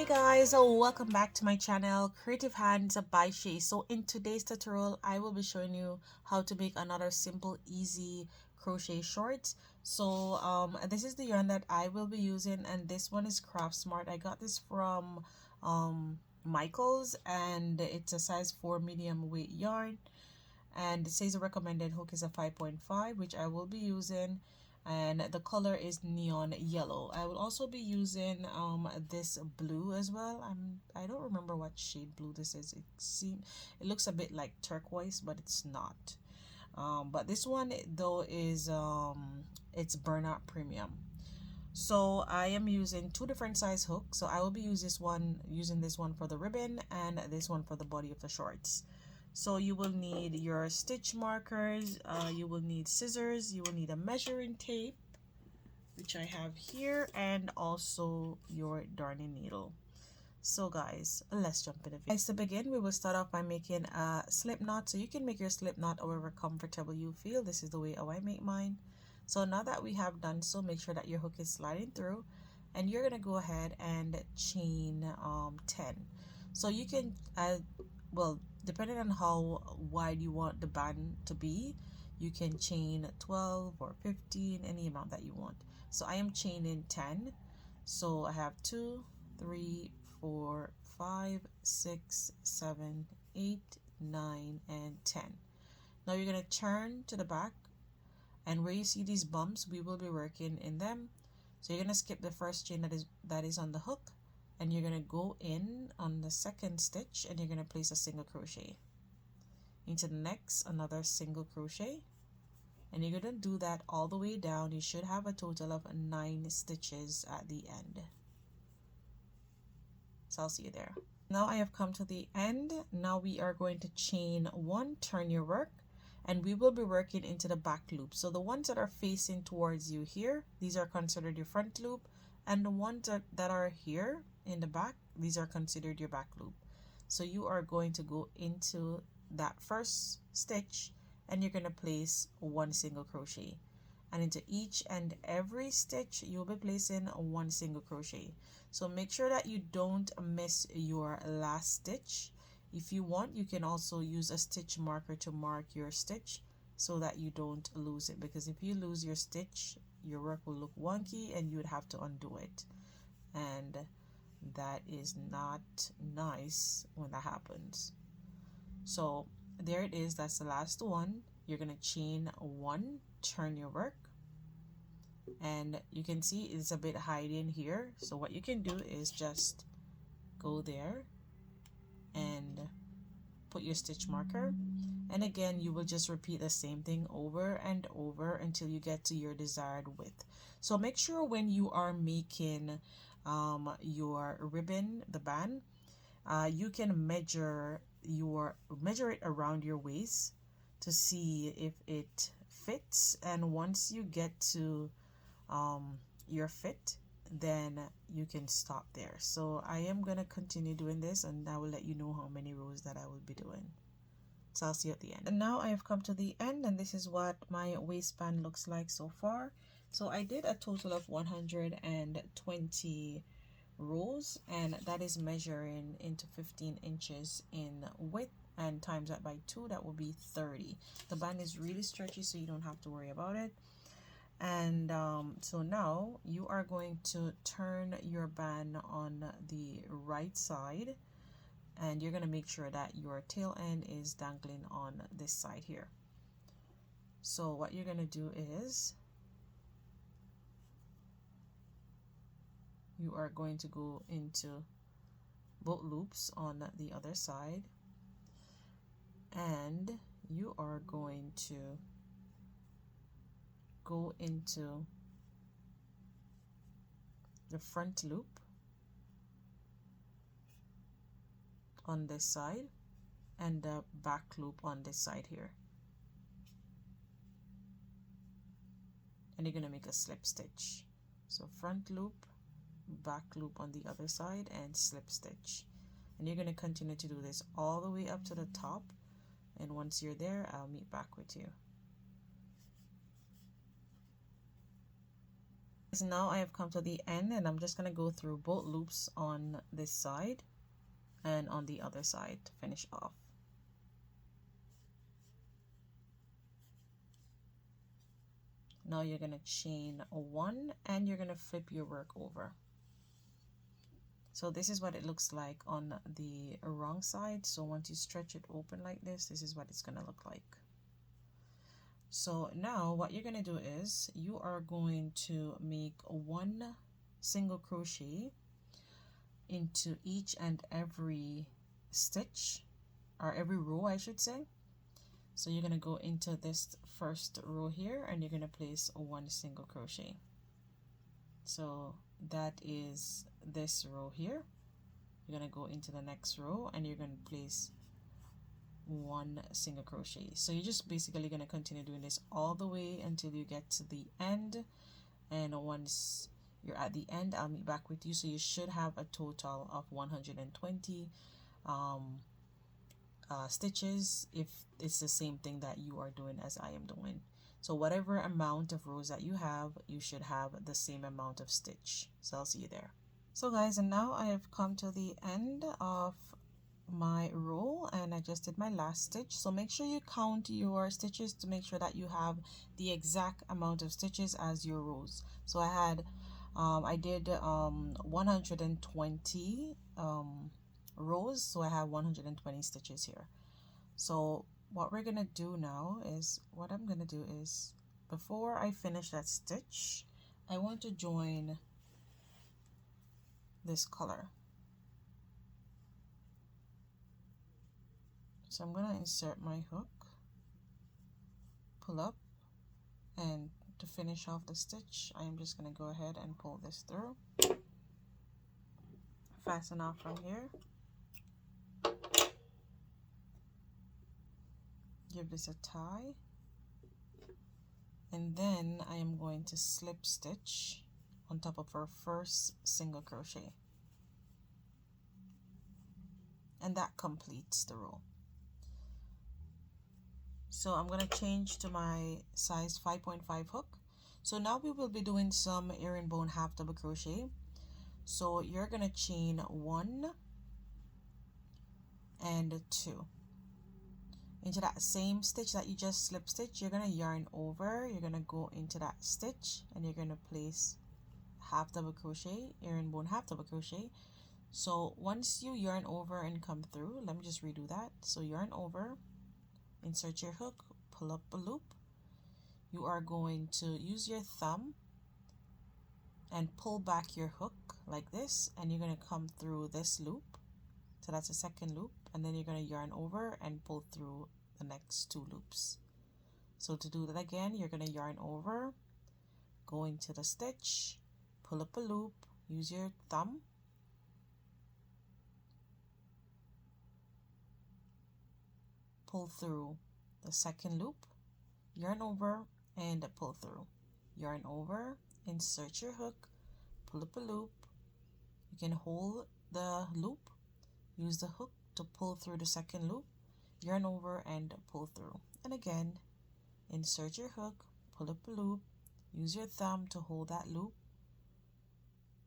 Guys, welcome back to my channel, Creative Hands by Shay. So in today's tutorial I will be showing you how to make another simple easy crochet short. So this is the yarn that I will be using, and this one is Craft Smart. I got this from Michael's, and it's a size 4 medium weight yarn, and it says the recommended hook is a 5.5, which I will be using, and the color is neon yellow. I will also be using this blue as well. I don't remember what shade blue this is. It looks a bit like turquoise, but it's not. But this one though is it's Bernat Premium. So I am using two different size hooks. So I will be using this one for the ribbon and this one for the body of the shorts. So you will need your stitch markers, you will need scissors, you will need a measuring tape, which I have here, and also your darning needle. So guys, let's jump in the video. Guys, to begin, we will start off by making a slip knot. So you can make your slip knot however comfortable you feel. This is the way how I make mine. So now that we have done so, make sure that your hook is sliding through, and you're gonna go ahead and chain 10. So you can well, depending on how wide you want the band to be, you can chain 12 or 15, any amount that you want. So I am chaining 10. So I have 2, 3, 4, 5, 6, 7, 8, 9, and 10. Now you're going to turn to the back, and where you see these bumps, we will be working in them. So you're going to skip the first chain that is on the hook, and you're going to go in on the second stitch, and you're going to place a single crochet into the next, another single crochet, and you're going to do that all the way down. You should have a total of 9 stitches at the end. So I'll see you there. Now I have come to the end. Now we are going to chain 1, turn your work, and we will be working into the back loop. So the ones that are facing towards you here, these are considered your front loop, and the ones that are here in the back, these are considered your back loop. So you are going to go into that first stitch, and you're going to place 1 single crochet, and into each and every stitch you'll be placing 1 single crochet. So make sure that you don't miss your last stitch. If you want, you can also use a stitch marker to mark your stitch so that you don't lose it, because if you lose your stitch, your work will look wonky and you would have to undo it, and that is not nice when that happens. So there it is, that's the last one. You're gonna chain 1, turn your work, and you can see it's a bit hiding here. So what you can do is just go there and put your stitch marker, and again you will just repeat the same thing over and over until you get to your desired width. So make sure when you are making your ribbon, the band, you can measure it around your waist to see if it fits, and once you get to your fit, then you can stop there. So I am gonna continue doing this, and I will let you know how many rows that I will be doing. So I'll see you at the end. And now I have come to the end, and this is what my waistband looks like so far. So I did a total of 120 rows, and that is measuring into 15 inches in width, and times that by 2, that will be 30. The band is really stretchy, so you don't have to worry about it. And so now you are going to turn your band on the right side, and you're going to make sure that your tail end is dangling on this side here. So what you're going to do is you are going to go into both loops on the other side, and you are going to go into the front loop on this side and the back loop on this side here, and you're going to make a slip stitch. So front loop, back loop on the other side, and slip stitch, and you're going to continue to do this all the way up to the top, and once you're there, I'll meet back with you. guys, now I have come to the end, and I'm just going to go through both loops on this side and on the other side to finish off. Now you're going to chain one and you're going to flip your work over. So this is what it looks like on the wrong side. So once you stretch it open like this is what it's going to look like. So now what you're going to do is you are going to make one single crochet into each and every stitch, or every row I should say. So you're going to go into this first row here and you're going to place one single crochet. So that is this row here. You're going to go into the next row and you're going to place one single crochet. So you're just basically going to continue doing this all the way until you get to the end, and once you're at the end I'll meet back with you. So you should have a total of 120 stitches if it's the same thing that you are doing as I am doing. So whatever amount of rows that you have, you should have the same amount of stitch. So I'll see you there. So guys, and now I have come to the end of my row and I just did my last stitch. So make sure you count your stitches to make sure that you have the exact amount of stitches as your rows. So I did 120 rows, so I have 120 stitches here. So what we're gonna do now is, before I finish that stitch, I want to join this color. So I'm gonna insert my hook, pull up, and to finish off the stitch I am just gonna go ahead and pull this through, fasten off from here, give this a tie, and then I am going to slip stitch on top of our first single crochet, and that completes the row. So I'm going to change to my size 5.5 hook. So now we will be doing some herringbone half double crochet. So you're going to chain 1 and 2 into that same stitch that you just slip stitch. You're going to yarn over, you're going to go into that stitch and you're going to place half double crochet, herringbone half double crochet. So once you yarn over and come through, let me just redo that. So yarn over, insert your hook, pull up a loop. You are going to use your thumb and pull back your hook like this, and you're going to come through this loop. So that's a second loop, and then you're going to yarn over and pull through the next 2 loops. So to do that again, you're going to yarn over, go into the stitch, pull up a loop, use your thumb, pull through the second loop, yarn over and pull through, yarn over, insert your hook, pull up a loop. You can hold the loop, use the hook to pull through the second loop, yarn over and pull through, and again insert your hook, pull up a loop, use your thumb to hold that loop,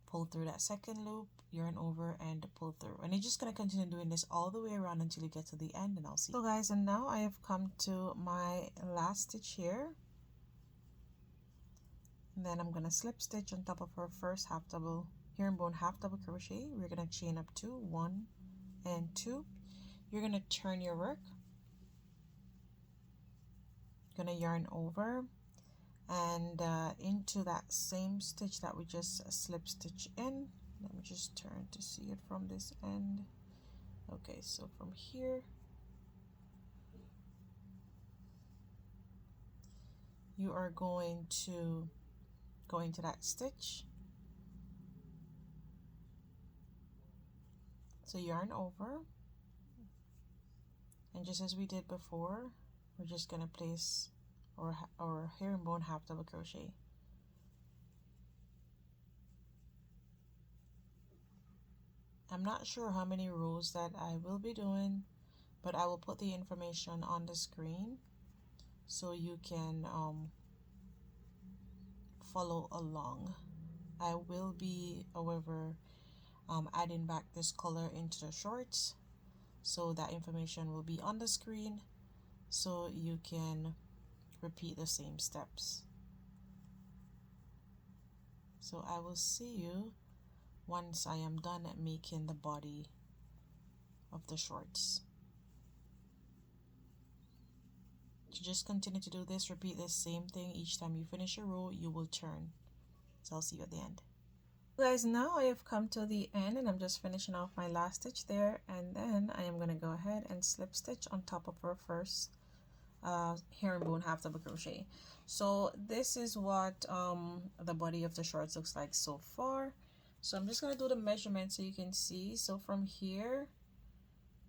pull through that second loop, yarn over and pull through, and you're just going to continue doing this all the way around until you get to the end, and I'll see you. So guys, and now I have come to my last stitch here, and then I'm going to slip stitch on top of our first half double herringbone half double crochet. We're going to chain up 2, 1 and 2. You're going to turn your work, going to yarn over and into that same stitch that we just slip stitch in. Let me just turn to see it from this end. Okay, so from here you are going to go into that stitch, so yarn over, and just as we did before, we're just going to place our herringbone half double crochet. I'm not sure how many rows that I will be doing, but I will put the information on the screen so you can follow along. I will be, however, adding back this color into the shorts, so that information will be on the screen so you can repeat the same steps. So I will see you once I am done making the body of the shorts. So just continue to do this, repeat the same thing. Each time you finish a row, you will turn. So I'll see you at the end. Guys, now I have come to the end and I'm just finishing off my last stitch there, and then I am going to go ahead and slip stitch on top of our first herringbone half double crochet. So this is what the body of the shorts looks like so far. So I'm just going to do the measurement so you can see. So from here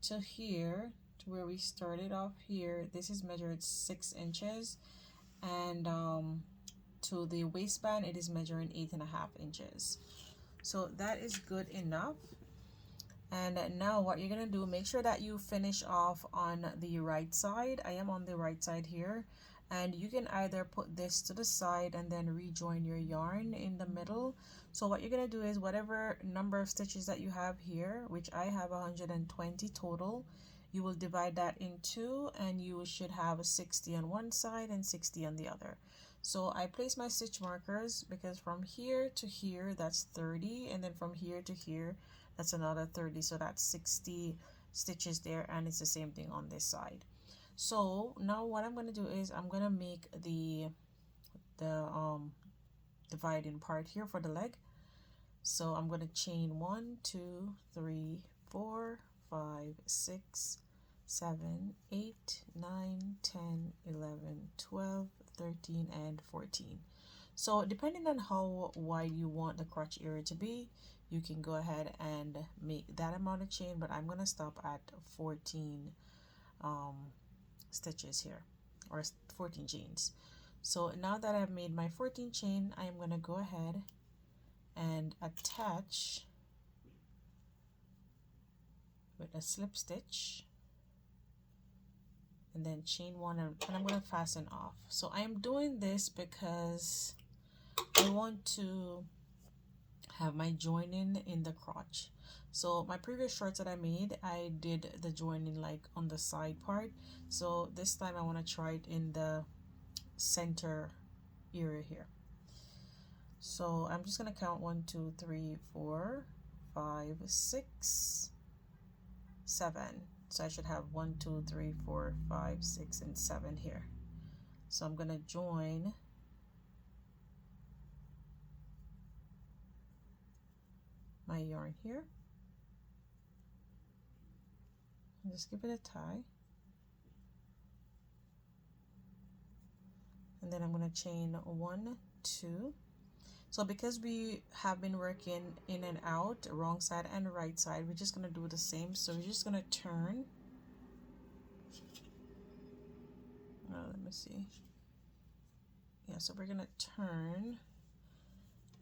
to here, to where we started off here, this is measured 6 inches, and to the waistband it is measuring 8.5 inches. So that is good enough. And now what you're gonna do, make sure that you finish off on the right side. I am on the right side here, and you can either put this to the side and then rejoin your yarn in the middle. So what you're gonna do is whatever number of stitches that you have here, which I have 120 total, you will divide that in two, and you should have a 60 on one side and 60 on the other. So I place my stitch markers because from here to here that's 30, and then from here to here that's another 30, so that's 60 stitches there, and it's the same thing on this side. So now what I'm going to do is I'm going to make the dividing part here for the leg. So I'm going to chain 1 2 3 4 5 6 7 8 9 10 11 12 13 and 14. So depending on how wide you want the crotch area to be, you can go ahead and make that amount of chain, but I'm going to stop at 14 stitches here, or 14 chains. So now that I've made my 14 chain, I am going to go ahead and attach with a slip stitch, and then chain 1, and I'm going to fasten off. So I am doing this because I want to have my joining in the crotch. So my previous shorts that I made, I did the joining like on the side part. So this time I want to try it in the center area here. So I'm just going to count 1 2 3 4 5 6 7. So I should have 1 2 3 4 5 6 and 7 here. So I'm going to join my yarn here, and just give it a tie, and then I'm going to chain 1 2. So because we have been working in and out, wrong side and right side, we're just going to do the same. So we're just going to turn. Let me see. Yeah, so we're going to turn,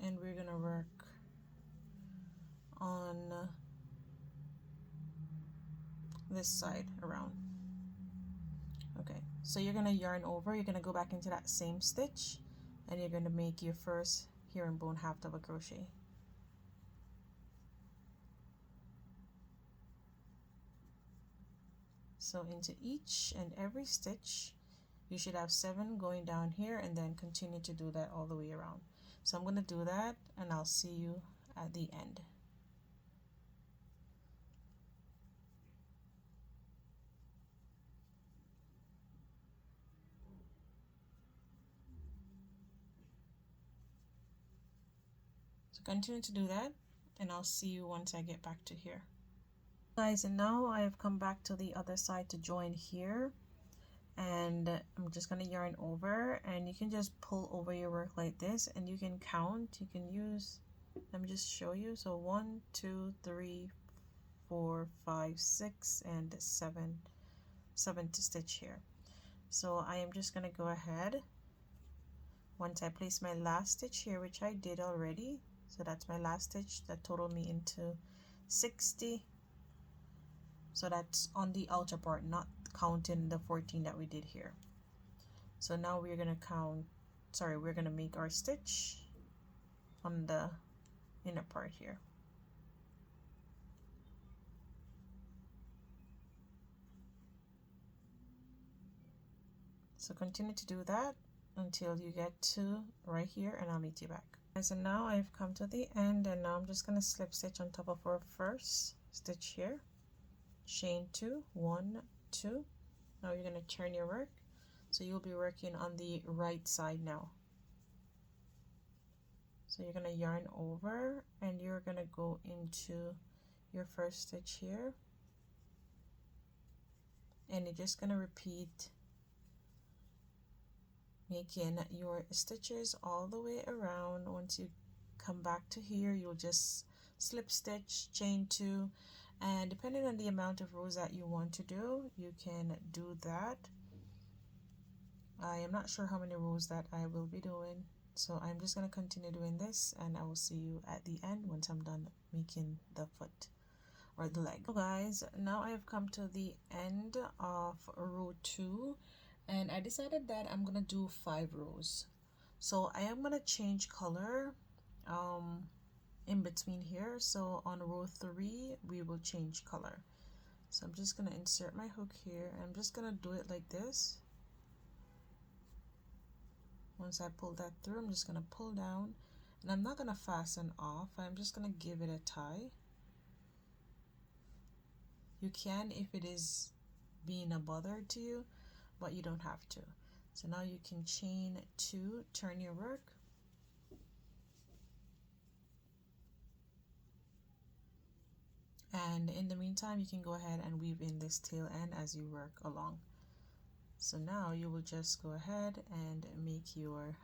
and we're going to work on this side around. Okay, so you're going to yarn over, you're going to go back into that same stitch, and you're going to make your first herringbone half double crochet. So into each and every stitch you should have 7 going down here, and then continue to do that all the way around. So I'm going to do that, and I'll see you at the end. So continue to do that, and I'll see you once I get back to here. Guys, and now I have come back to the other side to join here, and I'm just going to yarn over, and you can just pull over your work like this, and you can count. You can use, let me just show you. So 1 2 3 4 5 6 and 7 to stitch here. So I am just going to go ahead, once I place my last stitch here, which I did already. So that's my last stitch that totaled me into 60. So that's on the outer part, not counting the 14 that we did here. So now we're going to count, sorry, we're going to make our stitch. on the inner part here. So continue to do that until you get to right here, and I'll meet you back. So now I've come to the end, and now I'm just going to slip stitch on top of our first stitch here, chain 2, 1, 2. Now you're going to turn your work, so you'll be working on the right side now. So you're going to yarn over, and you're going to go into your first stitch here, and you're just going to repeat making your stitches all the way around. Once you come back to here, you'll just slip stitch, chain 2, and depending on the amount of rows that you want to do, you can do that. I am not sure how many rows that I will be doing, so I'm just going to continue doing this, and I will see you at the end once I'm done making the foot or the leg. So guys, now I have come to the end of row 2, and I decided that I'm gonna do 5 rows. So I am gonna change color in between here. So on row 3 we will change color. So I'm just gonna insert my hook here, and I'm just gonna do it like this. Once I pull that through, I'm just gonna pull down, and I'm not gonna fasten off. I'm just gonna give it a tie. You can if it is being a bother to you, but you don't have to. So now you can chain 2, turn your work, and in the meantime you can go ahead and weave in this tail end as you work along. So now you will just go ahead and make your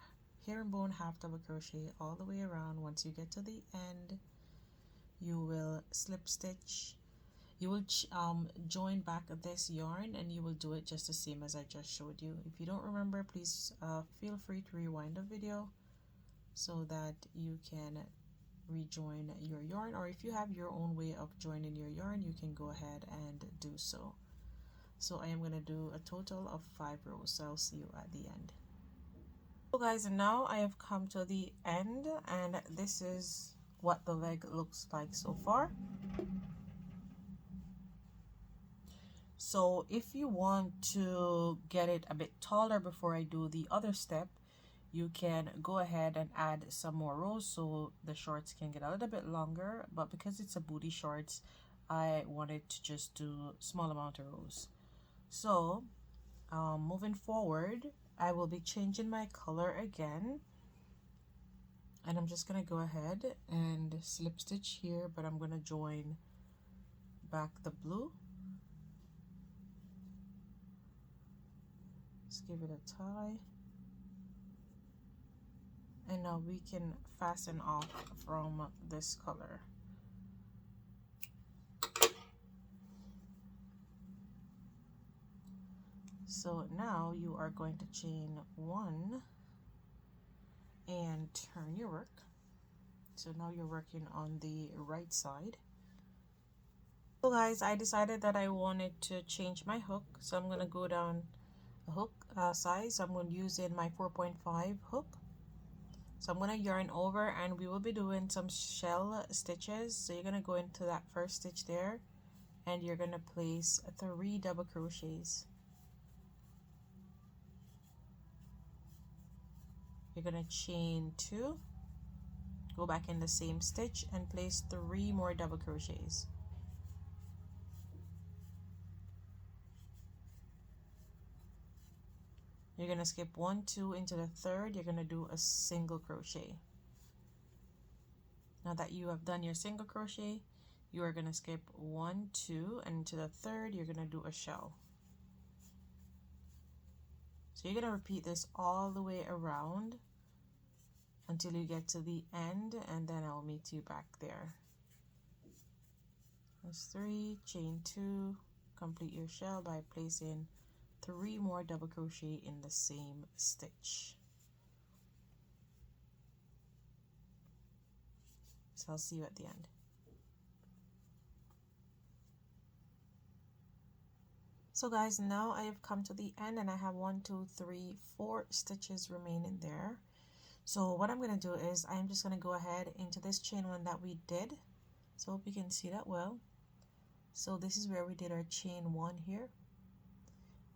herringbone half double crochet all the way around. Once you get to the end, you will slip stitch. You will join back this yarn, and you will do it just the same as I just showed you. If you don't remember, please feel free to rewind the video so that you can rejoin your yarn, or if you have your own way of joining your yarn, you can go ahead and do so. So I am going to do a total of 5 rows, so I'll see you at the end. So guys, and now I have come to the end, and this is what the leg looks like so far. So if you want to get it a bit taller before I do the other step, you can go ahead and add some more rows so the shorts can get a little bit longer. But because it's a booty shorts, I wanted to just do small amount of rows. So moving forward, I will be changing my color again, and I'm just gonna go ahead and slip stitch here, but I'm gonna join back the blue. Just give it a tie, and now we can fasten off from this color. So now you are going to chain 1 and turn your work. So now you're working on the right side. So guys, I decided that I wanted to change my hook, so I'm going to go down a hook size. I'm going to use in my 4.5 hook. So I'm going to yarn over, and we will be doing some shell stitches. So you're going to go into that first stitch there, and you're going to place 3 double crochets. You're going to chain 2, go back in the same stitch, and place 3 more double crochets. You're going to skip 1, 2 into the third. You're going to do a single crochet. Now that you have done your single crochet, you are going to skip 1, 2, and into the third you're going to do a shell. So you're going to repeat this all the way around until you get to the end, and then I'll meet you back there. That's 3, chain 2, complete your shell by placing 3 more double crochet in the same stitch. So I'll see you at the end. So guys, now I have come to the end, and I have 1, 2, 3, 4 stitches remaining there. So what I'm going to do is I'm just going to go ahead into this chain one that we did. So hope you can see that well. So this is where we did our chain one here.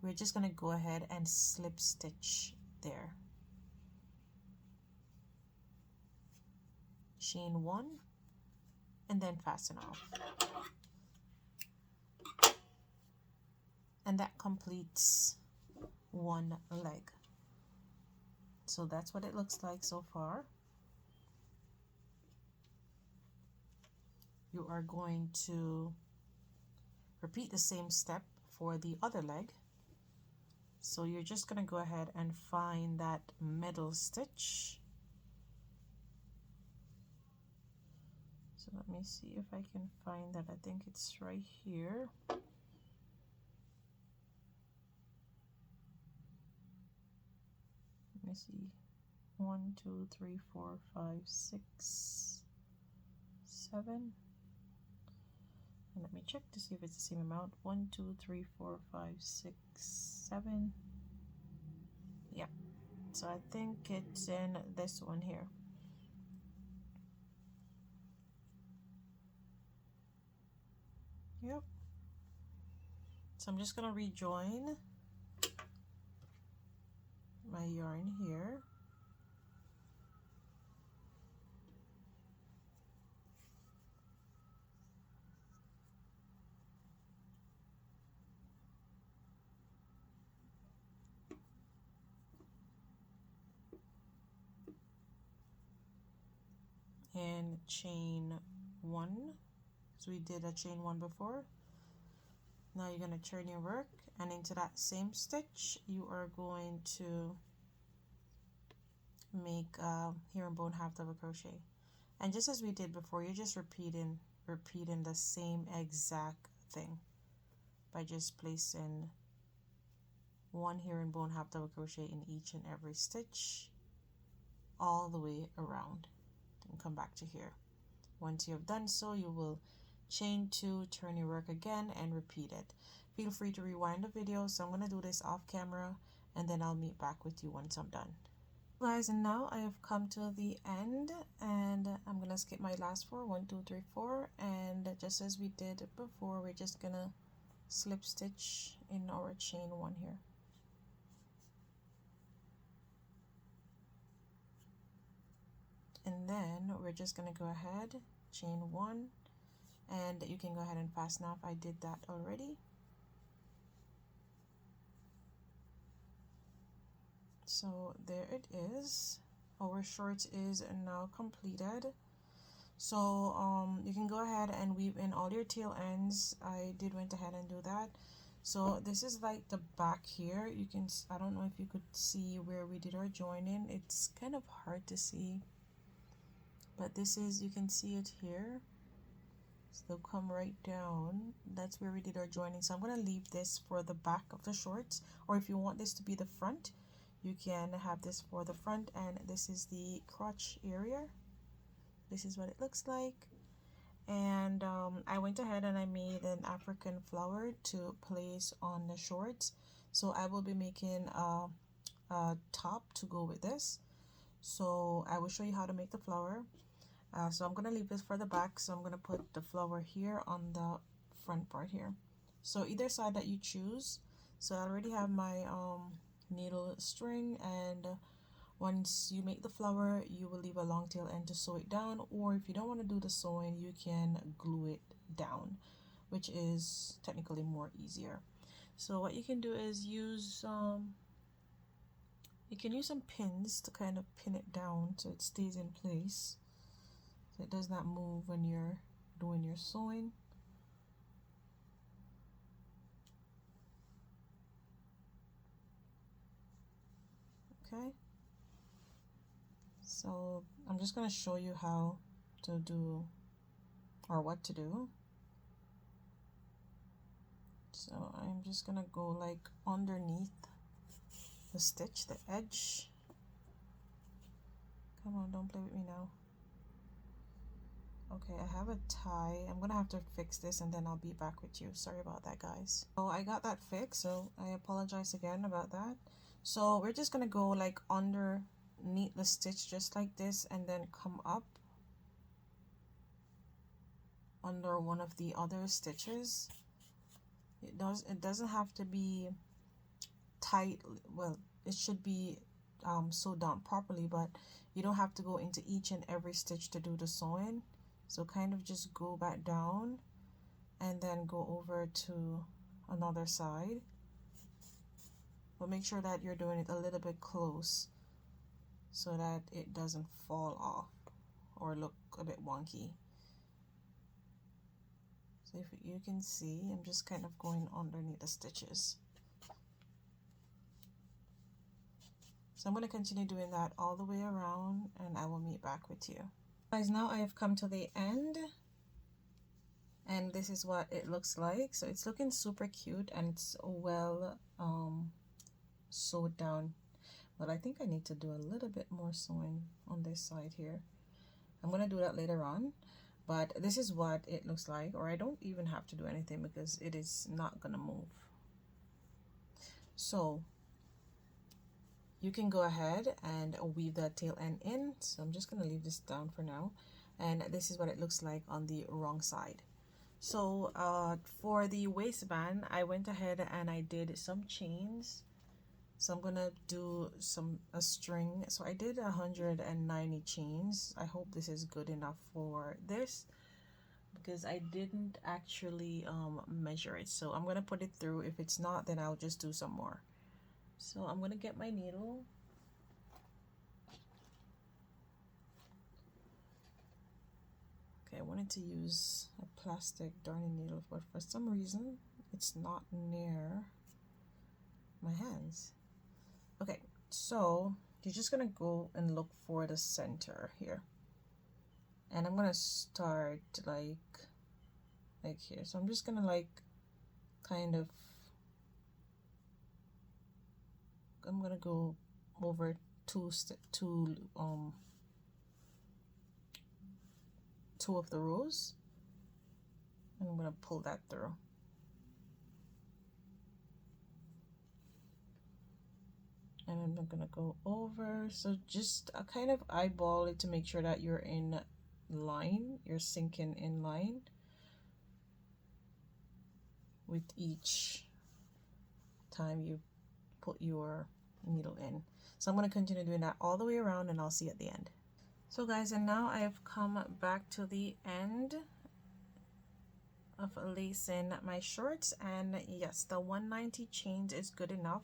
We're just going to go ahead and slip stitch there. Chain one and then fasten off. And that completes one leg. So that's what it looks like so far. You are going to repeat the same step for the other leg. So you're just going to go ahead and find that middle stitch. So let me see if I can find that. I think it's right here. Let me see. 1, 2, 3, 4, 5, 6, 7. And let me check to see if it's the same amount. 1, 2, 3, 4, 5, 6, 7. Yeah. So I think it's in this one here. Yep. So I'm just gonna rejoin my yarn here. And chain one. So we did a chain one before. Now you're going to turn your work, and into that same stitch you are going to make herringbone half double crochet. And just as we did before, you're just repeating the same exact thing by just placing one herringbone half double crochet in each and every stitch all the way around and come back to here. Once you have done so, you will chain two, turn your work again, and repeat it. Feel free to rewind the video. So I'm going to do this off camera, and then I'll meet back with you once I'm done. Guys, and now I have come to the end, and I'm going to skip my last four, 1, 2, 3, 4, and just as we did before, we're just going to slip stitch in our chain one here. And then we're just going to go ahead, chain one, and you can go ahead and fasten off. I did that already. So there it is. Our short is now completed. So you can go ahead and weave in all your tail ends. I went ahead and do that. So this is like the back here. You can, I don't know if you could see where we did our joining. It's kind of hard to see, but this is, you can see it here. So come right down. That's where we did our joining. So I'm going to leave this for the back of the shorts, or if you want this to be the front, you can have this for the front. And this is the crotch area. This is what it looks like. And I went ahead and I made an African flower to place on the shorts. So I will be making a top to go with this. So I will show you how to make the flower. So I'm going to leave this for the back. So I'm going to put the flower here on the front part here. So either side that you choose. So I already have my needle string, and once you make the flower, you will leave a long tail end to sew it down, or if you don't want to do the sewing, you can glue it down, which is technically more easier. So what you can do is use you can use some pins to kind of pin it down so it stays in place, so it does not move when you're doing your sewing. Okay, so I'm just going to show you how to do, or what to do. So I'm just going to go like underneath the stitch, the edge. Come on, don't play with me now. Okay, I have a tie. I'm gonna have to fix this and then I'll be back with you. Sorry about that, guys. So I got that fixed, so I apologize again about that. So we're just gonna go like underneath knit the stitch just like this and then come up under one of the other stitches. It doesn't have to be tight. Well, it should be sewed down properly, but you don't have to go into each and every stitch to do the sewing. So kind of just go back down and then go over to another side, but make sure that you're doing it a little bit close so that it doesn't fall off or look a bit wonky. So if you can see, I'm just kind of going underneath the stitches. So I'm going to continue doing that all the way around, and I will meet back with you. Guys, now I have come to the end, and this is what it looks like. So it's looking super cute, and it's well sewed down. But I think I need to do a little bit more sewing on this side here. I'm going to do that later on. But this is what it looks like, or I don't even have to do anything because it is not gonna move. So you can go ahead and weave the tail end in. So I'm just gonna leave this down for now, and this is what it looks like on the wrong side. So for the waistband, I went ahead and I did some chains. So I'm gonna do a string. So I did 190 chains. I hope this is good enough for this because I didn't actually measure it. So I'm gonna put it through. If it's not, then I'll just do some more. So I'm gonna get my needle. Okay, I wanted to use a plastic darning needle, but for some reason it's not near my hands. Okay, so you're just gonna go and look for the center here, and I'm gonna start like here. So I'm just gonna kind of, I'm gonna go over two of the rows, and I'm gonna pull that through. And I'm gonna go over. So just kind of eyeball it to make sure that you're in line, you're sinking in line with each time you put your needle in. So I'm going to continue doing that all the way around, and I'll see you at the end. So guys, and now I have come back to the end of lacing my shorts, and yes, the 190 chains is good enough.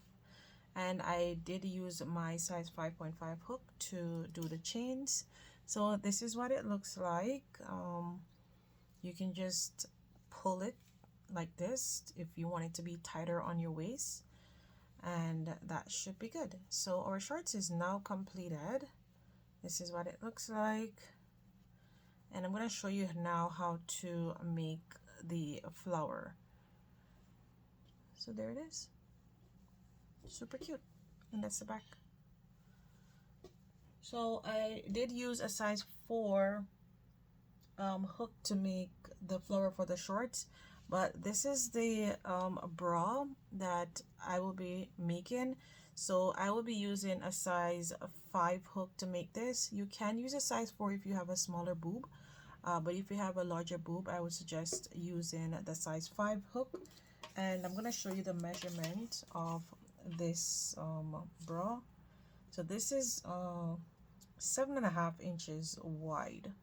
And I did use my size 5.5 hook to do the chains. So this is what it looks like. You can just pull it like this if you want it to be tighter on your waist, and that should be good. So our shorts is now completed. This is what it looks like, and I'm going to show you now how to make the flower. So there it is, super cute, and that's the back. So I did use a size 4 hook to make the flower for the shorts, but this is the bra that I will be making. So I will be using a size 5 hook to make this. You can use a size 4 if you have a smaller boob, but if you have a larger boob, I would suggest using the size 5 hook. And I'm going to show you the measurement of this bra. So this is 7.5 inches wide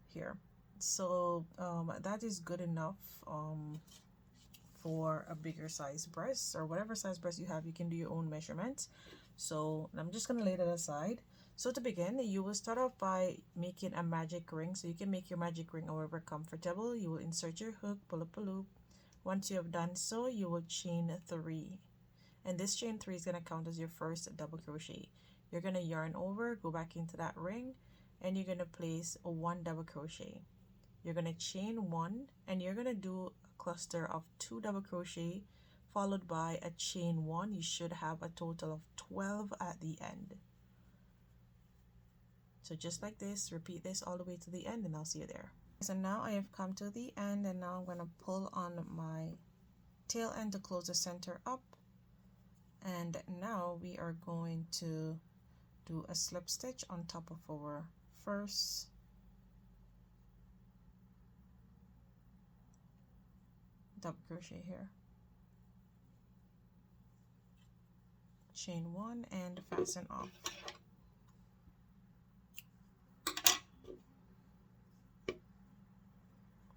here. So that is good enough for a bigger size breast, or whatever size breast you have. You can do your own measurements. So I'm just going to lay that aside. So to begin, you will start off by making a magic ring. So you can make your magic ring however comfortable. You will insert your hook, pull up a loop. Once you have done so, you will chain 3, and this chain 3 is going to count as your first double crochet. You're going to yarn over, go back into that ring, and you're going to place 1 double crochet. You're going to chain 1, and you're going to do a cluster of 2 double crochet followed by a chain 1. You should have a total of 12 at the end. So just like this, repeat this all the way to the end, and I'll see you there. So now I have come to the end, and now I'm going to pull on my tail end to close the center up. And now we are going to do a slip stitch on top of our first double crochet here, chain 1 and fasten off.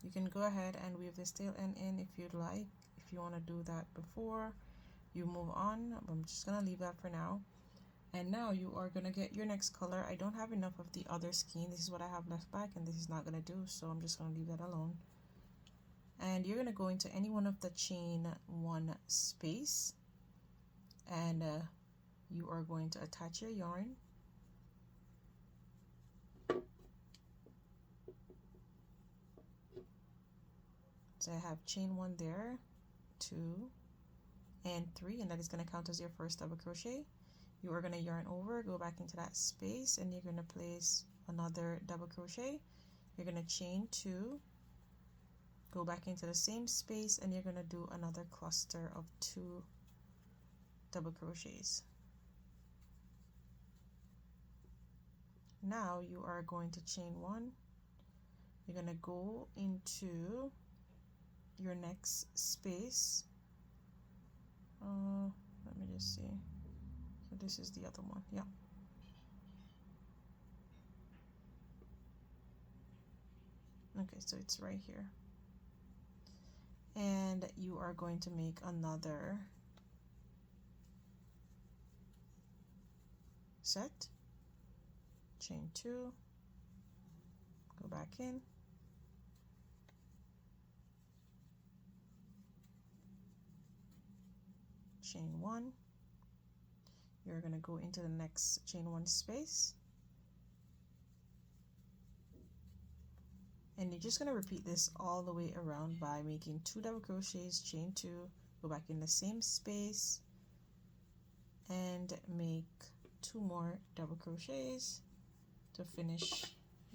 You can go ahead and weave this tail end in if you'd like, if you want to do that before you move on. I'm just gonna leave that for now. And now you are gonna get your next color. I don't have enough of the other skein. This is what I have left back, and this is not gonna do, so I'm just gonna leave that alone. And you're gonna go into any one of the chain 1 space, and you are going to attach your yarn. So I have chain 1 there, 2 and 3, and that is going to count as your first double crochet. You are going to yarn over, go back into that space, and you're going to place another double crochet. You're going to chain 2, go back into the same space, and you're going to do another cluster of 2 double crochets. Now you are going to chain 1. You're going to go into your next space. Let me just see. So this is the other one. Yeah. Okay, so it's right here. And you are going to make another set. Chain 2. Go back in. Chain 1. You're going to go into the next chain 1 space, and you're just going to repeat this all the way around by making 2 double crochets, chain 2, go back in the same space and make 2 more double crochets to finish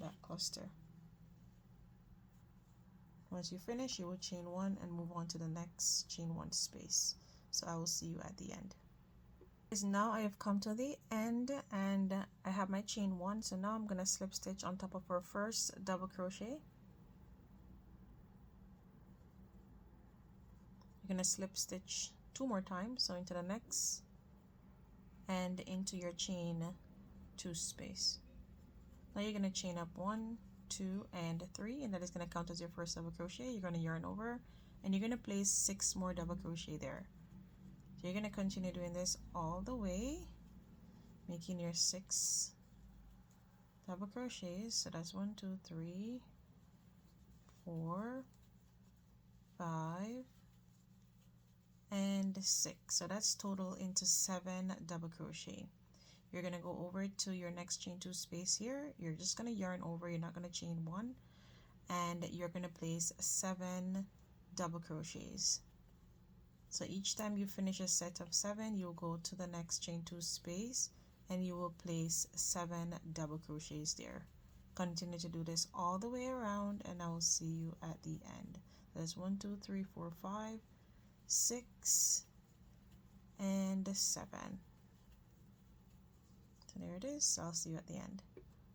that cluster. Once you finish, you will chain 1 and move on to the next chain 1 space. So I will see you at the end. Now I have come to the end, and I have my chain 1, so now I'm going to slip stitch on top of our first double crochet. You're going to slip stitch 2 more times, so into the next and into your chain 2 space. Now you're going to chain up 1, 2 and 3, and that is going to count as your first double crochet. You're going to yarn over, and you're going to place 6 more double crochet there. So you're going to continue doing this all the way, making your 6 double crochets. So that's 1, 2, 3, 4, 5 and 6. So that's total into 7 double crochet. You're going to go over to your next chain 2 space here. You're just going to yarn over, you're not going to chain 1, and you're going to place 7 double crochets. So each time you finish a set of 7, you'll go to the next chain 2 space and you will place 7 double crochets there. Continue to do this all the way around, and I will see you at the end. There's 1, 2, 3, 4, 5, 6 and 7. So there it is. I'll see you at the end.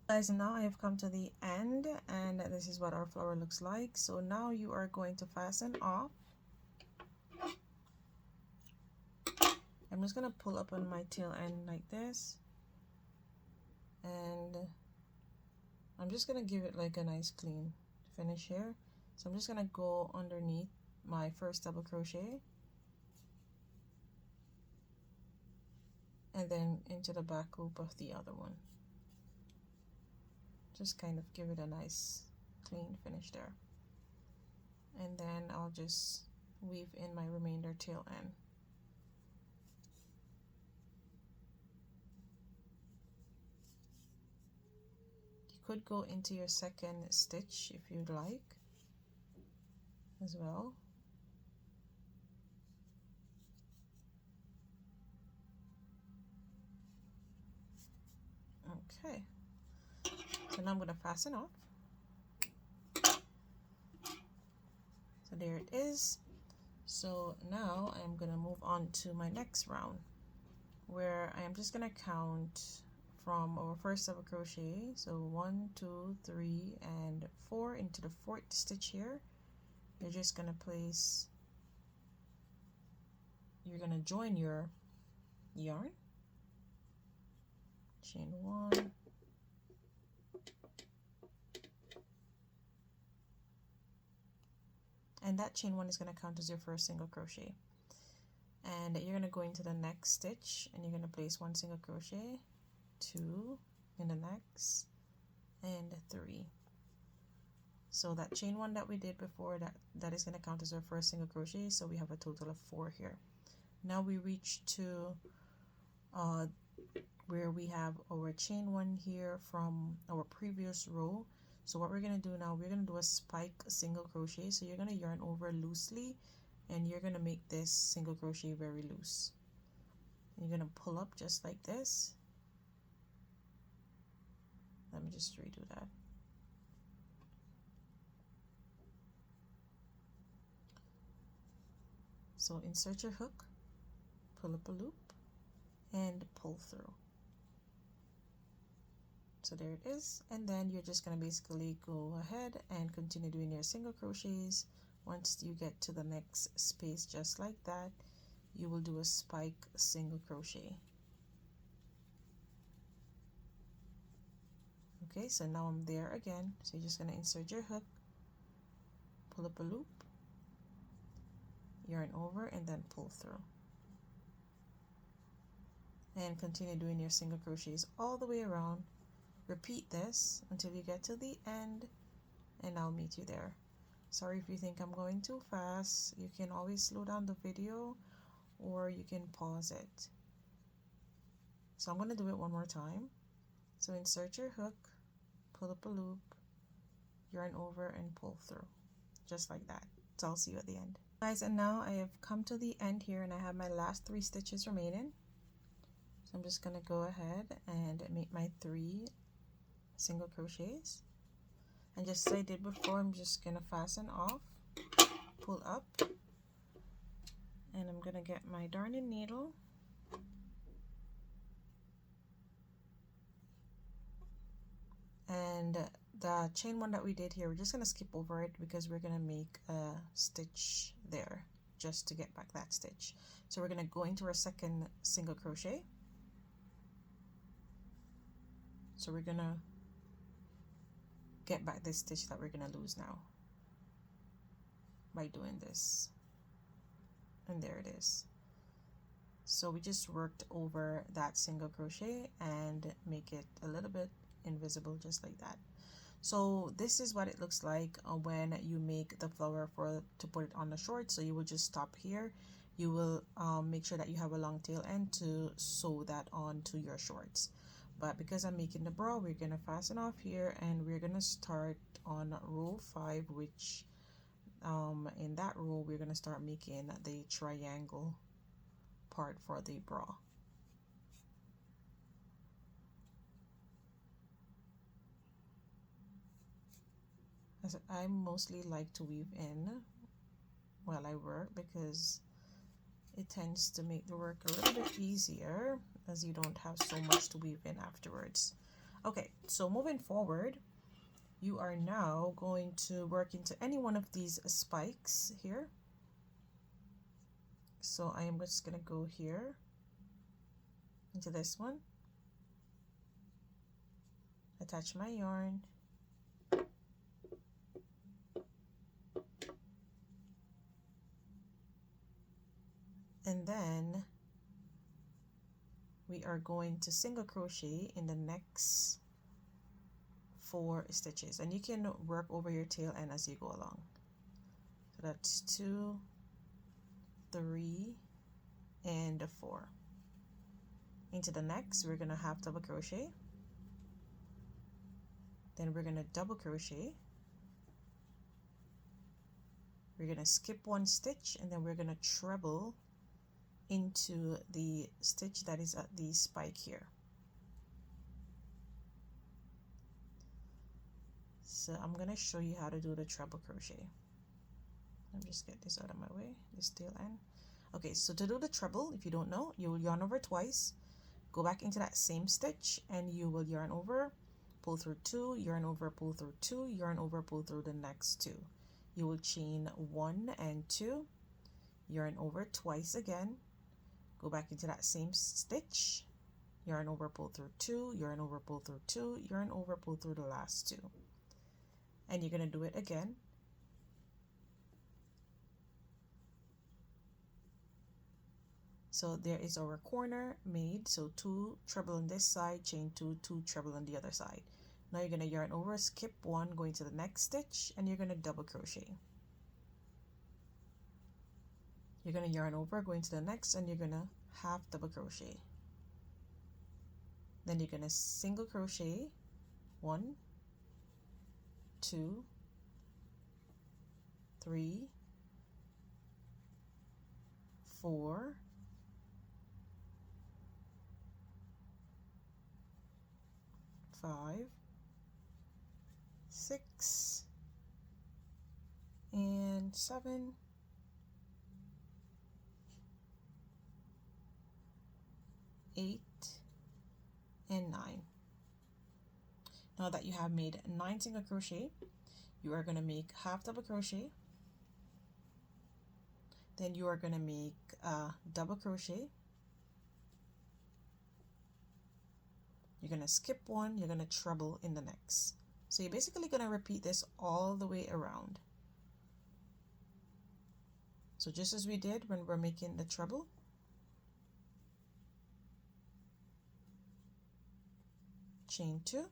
Guys, now I have come to the end, and this is what our flower looks like. So now you are going to fasten off. I'm just gonna pull up on my tail end like this, and I'm just gonna give it like a nice clean finish here. So I'm just gonna go underneath my first double crochet and then into the back loop of the other one. Just kind of give it a nice clean finish there, and then I'll just weave in my remainder tail end. Could go into your second stitch if you'd like as well. Okay, so now I'm going to fasten off. So there it is. So now I'm going to move on to my next round, where I am just going to count from our first double crochet, so 1 2 3 and 4 into the 4th stitch here. You're just going to place, you're going to join your yarn, chain 1, and that chain 1 is going to count as your first single crochet. And you're going to go into the next stitch and you're going to place 1 single crochet, 2 in the next, and 3. So that chain 1 that we did before, that is going to count as our first single crochet, so we have a total of 4 here. Now we reach to where we have our chain 1 here from our previous row. So what we're going to do now, we're going to do a spike single crochet. So you're going to yarn over loosely and you're going to make this single crochet very loose. You're going to pull up just like this. Let me just redo that. So insert your hook, pull up a loop, and pull through. So there it is, and then you're just going to basically go ahead and continue doing your single crochets. Once you get to the next space just like that, you will do a spike single crochet. Okay, so now I'm there again, so you're just going to insert your hook, pull up a loop, yarn over, and then pull through. And continue doing your single crochets all the way around. Repeat this until you get to the end, and I'll meet you there. Sorry if you think I'm going too fast. You can always slow down the video or you can pause it. So I'm going to do it one more time. So insert your hook, pull up a loop, yarn over, and pull through. Just like that. So I'll see you at the end. Guys, and now I have come to the end here and I have my last 3 stitches remaining. So I'm just going to go ahead and make my 3 single crochets, and just as I did before, I'm just going to fasten off, pull up, and I'm going to get my darning needle and the chain 1 that we did here, we're just going to skip over it because we're going to make a stitch there just to get back that stitch. So we're going to go into our second single crochet. So we're going to get back this stitch that we're going to lose now by doing this, and there it is. So we just worked over that single crochet and make it a little bit invisible just like that. So this is what it looks like when you make the flower to put it on the short. So you will just stop here. You will make sure that you have a long tail end to sew that onto your shorts. But because I'm making the bra, we're going to fasten off here and we're going to start on row 5, which in that row we're going to start making the triangle part for the bra. As I mostly like to weave in while I work because it tends to make the work a little bit easier as you don't have so much to weave in afterwards. Okay, so moving forward, you are now going to work into any one of these spikes here. So I am just going to go here into this one, attach my yarn, and then we are going to single crochet in the next 4 stitches, and you can work over your tail end as you go along. So that's 2, 3, and 4. Into the next, we're going to half double crochet, then we're going to double crochet, we're going to skip 1 stitch, and then we're going to treble into the stitch that is at the spike here. So I'm going to show you how to do the treble crochet. Let me just get this out of my way, this tail end. Okay, so to do the treble, if you don't know, you will yarn over twice, go back into that same stitch and you will yarn over, pull through 2, yarn over, pull through 2, yarn over, pull through the next 2. You will chain 1 and 2, yarn over twice again, go back into that same stitch, yarn over, pull through 2, yarn over, pull through 2, yarn over, pull through the last 2. And you're going to do it again. So there is our corner made. So 2 treble on this side, chain 2, 2 treble on the other side. Now you're going to yarn over, skip 1, go into the next stitch, and you're going to double crochet. You're going to yarn over, go into the next, and you're going to half double crochet. Then you're going to single crochet 1, 2, 3, 4, 5, 6, and 7, 8, and 9. Now that you have made 9 single crochet, you are going to make half double crochet, then you are going to make a double crochet, you're going to skip 1, you're going to treble in the next. So you're basically going to repeat this all the way around. So just as we did when we're making the treble, chain 2,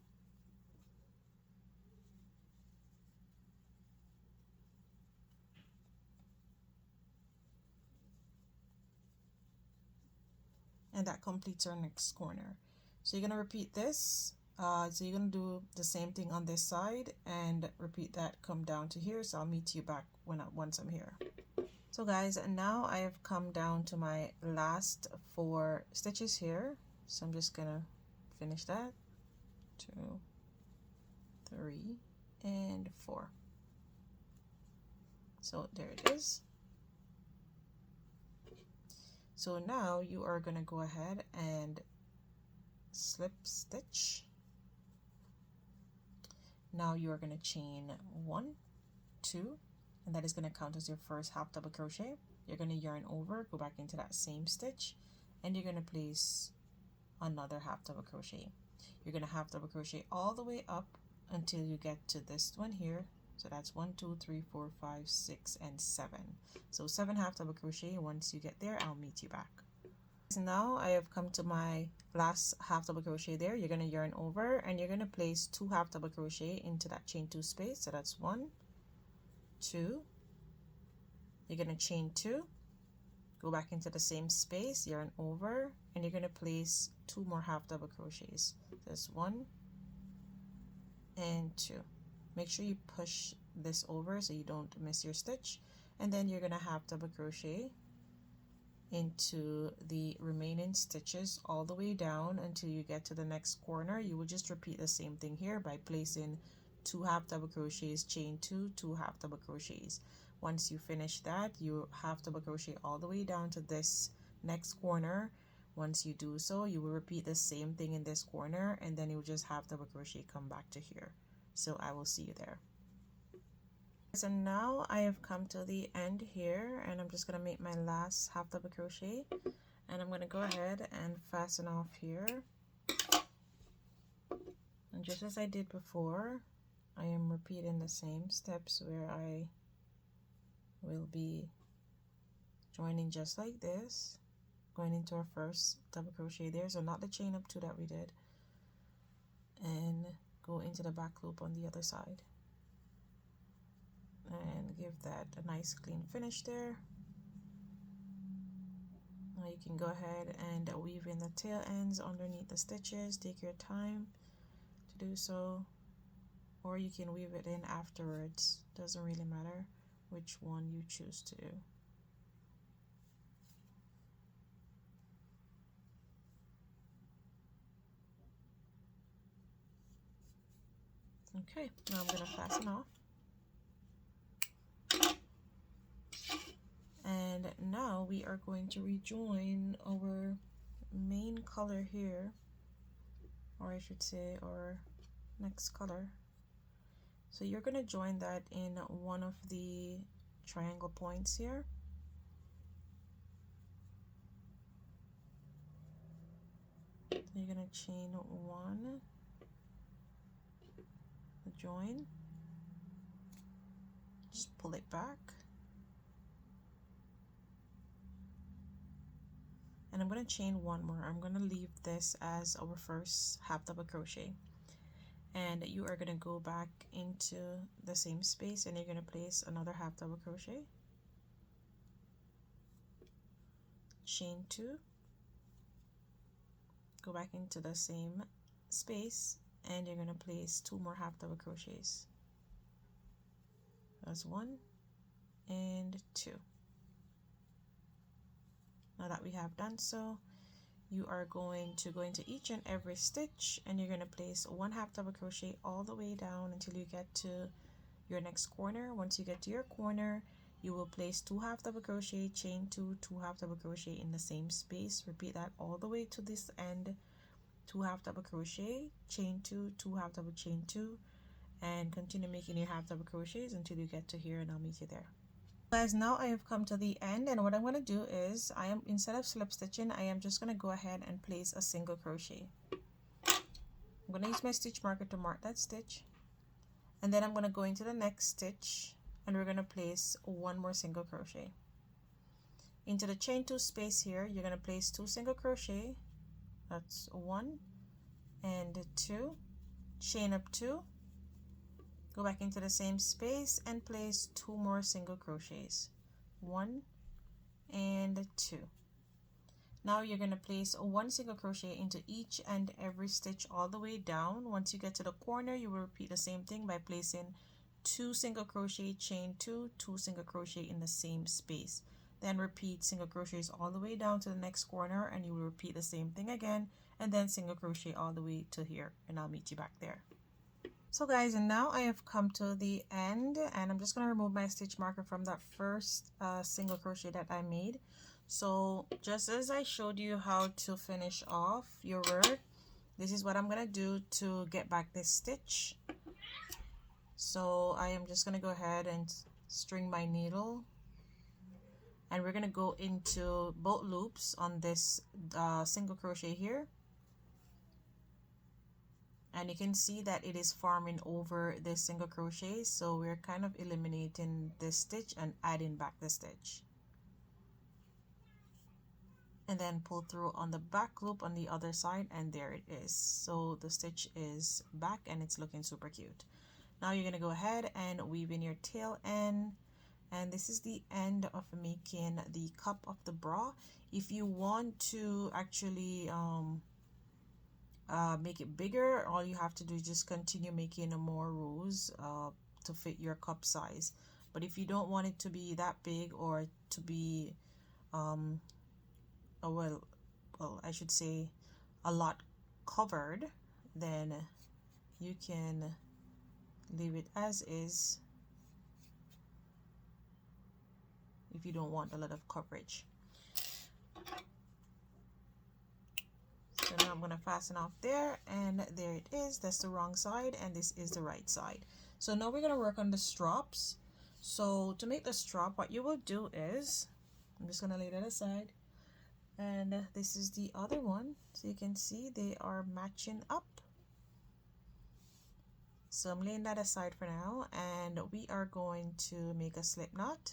and that completes our next corner. So you're going to repeat this. So you're going to do the same thing on this side and repeat that, come down to here. So I'll meet you back once I'm here. So guys, now I have come down to my last 4 stitches here. So I'm just going to finish that. 2, 3, and 4. So there it is. So now you are going to go ahead and slip stitch. Now you are going to chain 1, 2, and that is going to count as your first half double crochet. You're going to yarn over, go back into that same stitch, and you're going to place another half double crochet. You're going to half double crochet all the way up until you get to this one here. So that's 1, 2, 3, 4, 5, 6, and 7. So 7 half double crochet. Once you get there, I'll meet you back. So now I have come to my last half double crochet there. You're going to yarn over and you're going to place 2 half double crochet into that chain 2 space. So that's 1, 2. You're going to chain 2, go back into the same space, yarn over, and you're going to place 2 more half double crochets. There's 1 and 2. Make sure you push this over so you don't miss your stitch, and then you're going to half double crochet into the remaining stitches all the way down until you get to the next corner. You will just repeat the same thing here by placing 2 half double crochets, chain 2, 2 half double crochets. Once you finish that, you half double crochet all the way down to this next corner. Once you do so, you will repeat the same thing in this corner, and then you will just half double crochet, come back to here. So I will see you there. So now I have come to the end here, and I'm just going to make my last half double crochet, and I'm going to go ahead and fasten off here. And just as I did before, I am repeating the same steps where I will be joining just like this, going into our first double crochet there, so not the chain up 2 that we did, and go into the back loop on the other side and give that a nice clean finish there. Now you can go ahead and weave in the tail ends underneath the stitches. Take your time to do so, or you can weave it in afterwards. Doesn't really matter which one you choose to do. Okay, now I'm going to fasten off. And now we are going to rejoin our main color here, or I should say our next color. So you're going to join that in one of the triangle points here. So you're going to chain one, join, just pull it back, and I'm going to chain one more. I'm going to leave this as our first half double crochet, and you are going to go back into the same space and you're going to place another half double crochet, chain two, go back into the same space, and you're going to place two more half double crochets. That's one and two. Now that we have done so, you are going to go into each and every stitch and you're going to place one half double crochet all the way down until you get to your next corner. Once you get to your corner, you will place two half double crochet, chain two, two half double crochet in the same space. Repeat that all the way to this end. Two half double crochet, chain two, two half double chain two, and continue making your half double crochets until you get to here, and I'll meet you there. Guys, now I have come to the end, and what I'm going to do is instead of slip stitching, I am just going to go ahead and place a single crochet. I'm going to use my stitch marker to mark that stitch, and then I'm going to go into the next stitch and we're going to place one more single crochet. Into the chain two space here, you're going to place two single crochet. That's one and two, chain up two, go back into the same space and place two more single crochets, one and two. Now you're going to place one single crochet into each and every stitch all the way down. Once you get to the corner, you will repeat the same thing by placing two single crochet, chain two, two single crochet in the same space. Then repeat single crochets all the way down to the next corner, and you will repeat the same thing again, and then single crochet all the way to here, and I'll meet you back there. So guys, and now I have come to the end, and I'm just going to remove my stitch marker from that first single crochet that I made. So just as I showed you how to finish off your work, this is what I'm going to do to get back this stitch. So I am just going to go ahead and string my needle, and we're going to go into both loops on this single crochet here, and you can see that it is forming over this single crochet, so we're kind of eliminating this stitch and adding back the stitch, and then pull through on the back loop on the other side, and there it is. So the stitch is back and it's looking super cute. Now you're going to go ahead and weave in your tail end, and this is the end of making the cup of the bra. If you want to actually make it bigger, all you have to do is just continue making more rows to fit your cup size. But if you don't want it to be that big, or to be well, I should say a lot covered, then you can leave it as is if you don't want a lot of coverage. So now I'm going to fasten off there, and there it is. That's the wrong side, and this is the right side. So now we're going to work on the straps. So to make the strap, what you will do is, I'm just going to lay that aside, and this is the other one, so you can see they are matching up. So I'm laying that aside for now, and we are going to make a slip knot.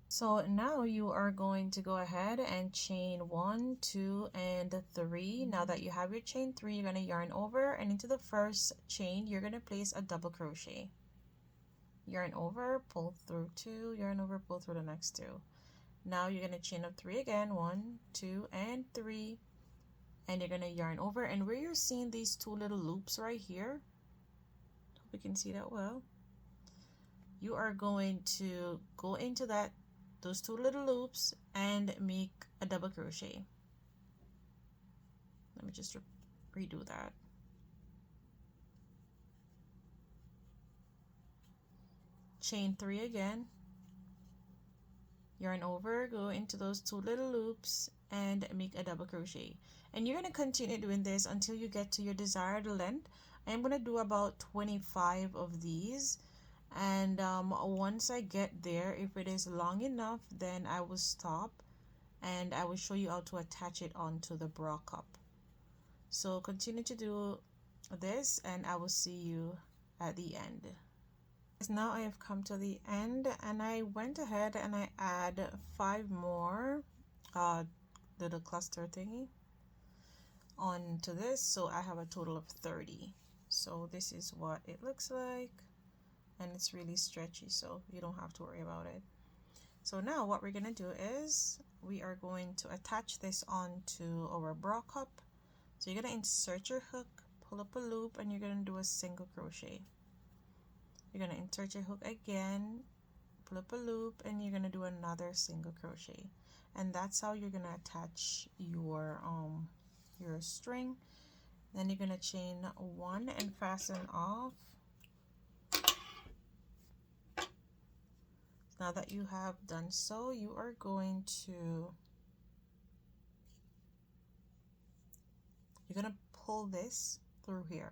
So now you are going to go ahead and chain 1, 2, and 3. Now that you have your chain 3, you're going to yarn over, and into the first chain you're going to place a double crochet. Yarn over, pull through 2, yarn over, pull through the next 2. Now you're going to chain up 3 again, 1, 2, and 3, and you're going to yarn over, and where you're seeing these two little loops right here, hope you can see that well, you are going to go into those two little loops and make a double crochet. Let me just redo that. Chain 3 again, yarn over, go into those two little loops and make a double crochet. And you're going to continue doing this until you get to your desired length. I'm going to do about 25 of these, and once I get there, if it is long enough, then I will stop and I will show you how to attach it onto the bra cup. So continue to do this and I will see you at the end. Now I have come to the end, and I went ahead and I add 5 more little cluster thingy onto this, so I have a total of 30. So this is what it looks like, and it's really stretchy, so you don't have to worry about it. So now what we're gonna do is we are going to attach this onto our bra cup. So you're gonna insert your hook, pull up a loop, and you're gonna do a single crochet. You're going to insert your hook again, pull up a loop, and you're going to do another single crochet. And that's how you're going to attach your string. Then you're going to chain 1 and fasten off. Now that you have done so, you are going to pull this through here.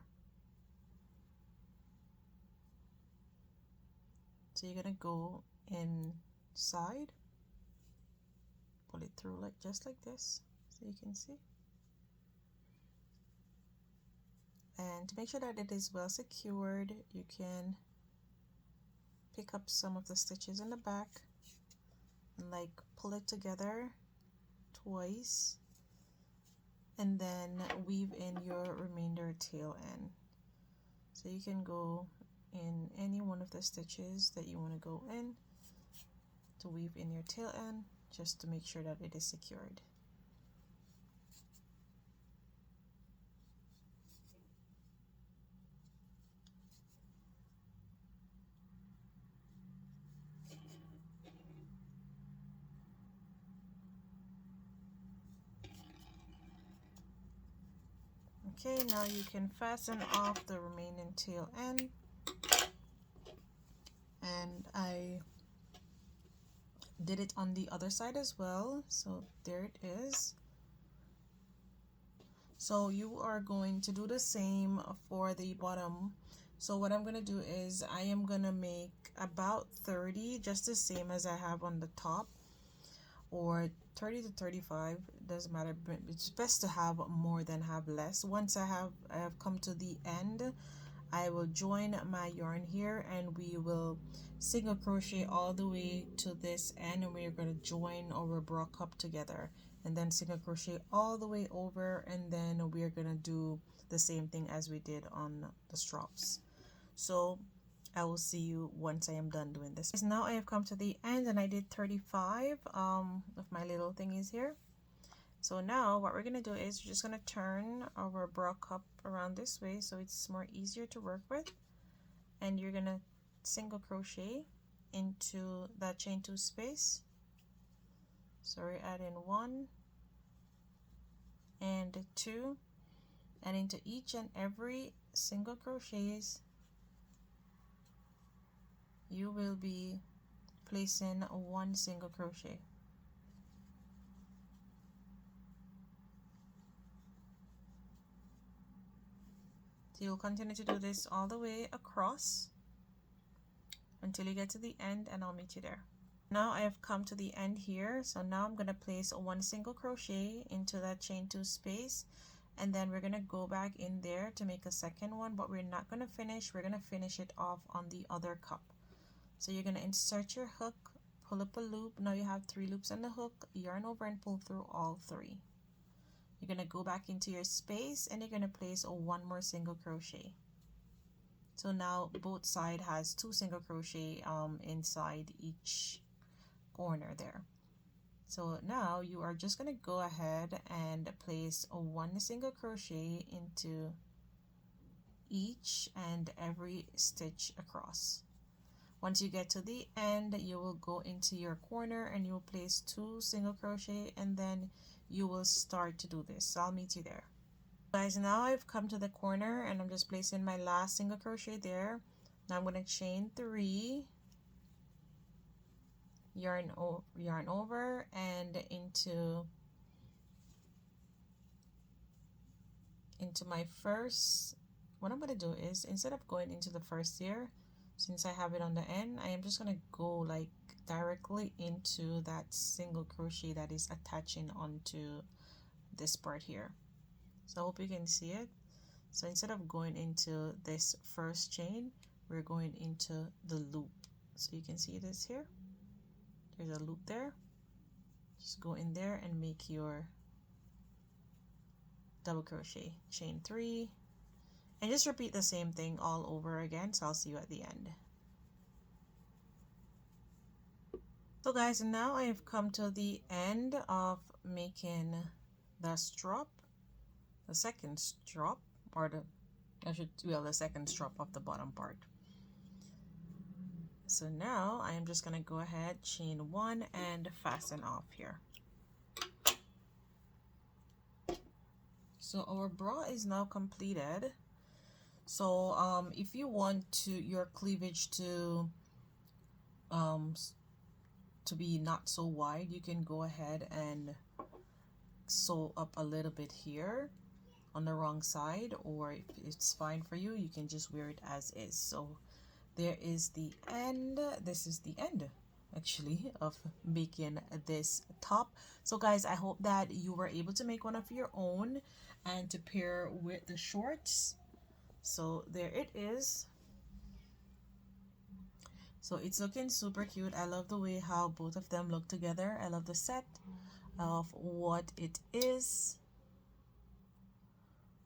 So you're gonna go inside, pull it through just like this, so you can see. And to make sure that it is well secured, you can pick up some of the stitches in the back and pull it together twice, and then weave in your remainder tail end. So you can go in any one of the stitches that you want to go in to weave in your tail end, just to make sure that it is secured. Okay, now you can fasten off the remaining tail end, and I did it on the other side as well, so there it is. So you are going to do the same for the bottom. So what I'm going to do is I am going to make about 30, just the same as I have on the top, or 30 to 35, doesn't matter, but it's best to have more than have less. Once I have come to the end, I will join my yarn here, and we will single crochet all the way to this end, and we're going to join our bra cup together, and then single crochet all the way over, and then we're going to do the same thing as we did on the straps. So I will see you once I am done doing this. Now I have come to the end, and I did 35 of my little thingies here. So now what we're gonna do is we're just gonna turn our bra cup around this way so it's more easier to work with, and you're gonna single crochet into that chain 2 space. So we're adding 1 and 2, and into each and every single crochets you will be placing 1 single crochet. So you'll continue to do this all the way across until you get to the end, and I'll meet you there. Now I have come to the end here, so now I'm going to place 1 single crochet into that chain 2 space, and then we're going to go back in there to make a second one, but we're not going to finish. We're going to finish it off on the other cup. So you're going to insert your hook, pull up a loop. Now you have 3 loops on the hook, yarn over and pull through all 3. You're going to go back into your space, and you're going to place 1 more single crochet. So now both side has 2 single crochet inside each corner there. So now you are just going to go ahead and place 1 single crochet into each and every stitch across. Once you get to the end, you will go into your corner and you will place 2 single crochet, and then you will start to do this. So I'll meet you there. Guys, now I've come to the corner and I'm just placing my last single crochet there. Now I'm going to chain 3, yarn over and into into my first, what I'm going to do is, instead of going into the first here, since I have it on the end, I am just going to go like directly into that single crochet that is attaching onto this part here. So I hope you can see it. So instead of going into this first chain, we're going into the loop. So you can see this here. There's a loop there. Just go in there and make your double crochet, chain 3, and just repeat the same thing all over again. So I'll see you at the end. So guys, now I have come to the end of making the strap, the second strap, or the second strap of the bottom part. So now I am just gonna go ahead, chain 1 and fasten off here. So our bra is now completed. So if you want your cleavage to be not so wide, you can go ahead and sew up a little bit here on the wrong side, or if it's fine for you, you can just wear it as is. So there is the end. This is the end actually of making this top. So guys, I hope that you were able to make one of your own and to pair with the shorts. So there it is. So it's looking super cute. I love the way how both of them look together. I love the set of what it is.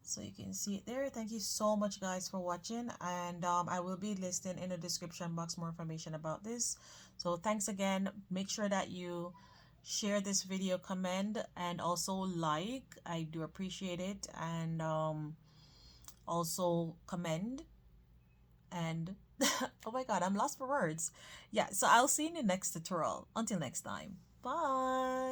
So you can see it there. Thank you so much guys for watching, and I will be listing in the description box more information about this. So thanks again. Make sure that you share this video, comment, and also like. I do appreciate it. And also comment. And oh my god, I'm lost for words. Yeah, so I'll see you in the next tutorial. Until next time, bye.